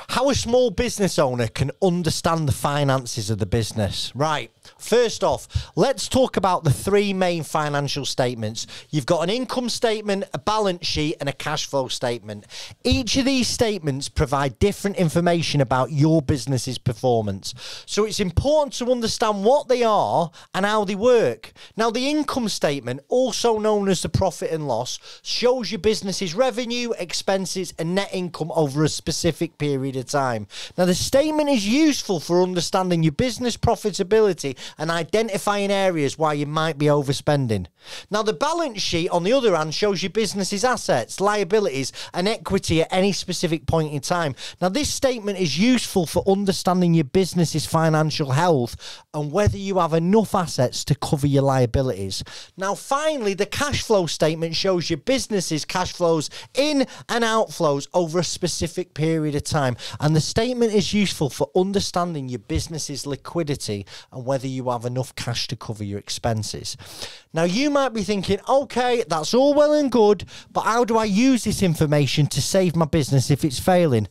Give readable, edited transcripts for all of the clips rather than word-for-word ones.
How a small business owner can understand the finances of the business. Right, first off, let's talk about the three main financial statements. You've got an income statement, a balance sheet, and a cash flow statement. Each of these statements provide different information about your business's performance. So it's important to understand what they are and how they work. Now, the income statement, also known as the profit and loss, shows your business's revenue, expenses, and net income over a specific period of time. Now, the statement is useful for understanding your business profitability and identifying areas why you might be overspending. Now, the balance sheet, on the other hand, shows your business's assets, liabilities, and equity at any specific point in time. Now, this statement is useful for understanding your business's financial health and whether you have enough assets to cover your liabilities. Now, finally, the cash flow statement shows your business's cash flows in and outflows over a specific period of time. And the statement is useful for understanding your business's liquidity and whether you have enough cash to cover your expenses. Now, you might be thinking, okay, that's all well and good, but how do I use this information to save my business if it's failing?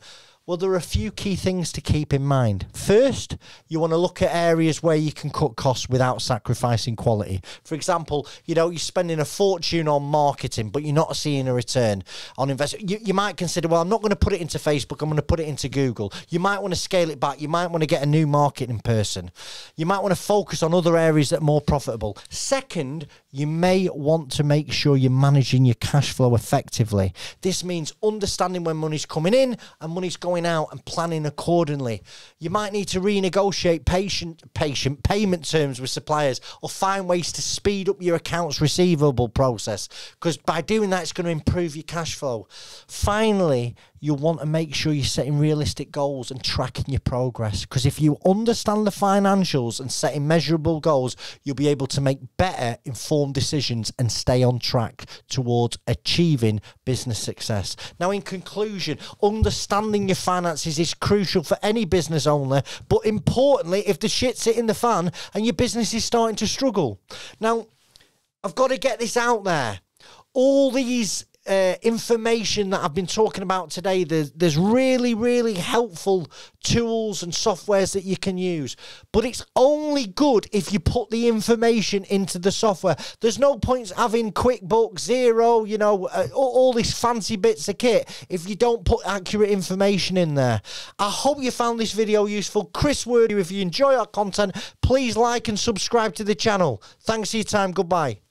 Well, there are a few key things to keep in mind. First, you want to look at areas where you can cut costs without sacrificing quality. For example, you're spending a fortune on marketing, but you're not seeing a return on investment. You might consider, well, I'm not going to put it into Facebook, I'm going to put it into Google. You might want to scale it back. You might want to get a new marketing person. You might want to focus on other areas that are more profitable. Second, you may want to make sure you're managing your cash flow effectively. This means understanding when money's coming in and money's going out and planning accordingly. You might need to renegotiate patient payment terms with suppliers or find ways to speed up your accounts receivable process, because by doing that, it's going to improve your cash flow. Finally, you'll want to make sure you're setting realistic goals and tracking your progress, because if you understand the financials and setting measurable goals, you'll be able to make better informed decisions and stay on track towards achieving business success. Now, in conclusion, understanding your finances is crucial for any business owner, but importantly, if the shit's hitting the fan and your business is starting to struggle. Now, I've got to get this out there. All these information that I've been talking about today, there's really, really helpful tools and softwares that you can use, but it's only good if you put the information into the software. There's no point having QuickBooks, Xero, all these fancy bits of kit if you don't put accurate information in there. I hope you found this video useful. Chris Wordy, if you enjoy our content, please like and subscribe to the channel. Thanks for your time. Goodbye.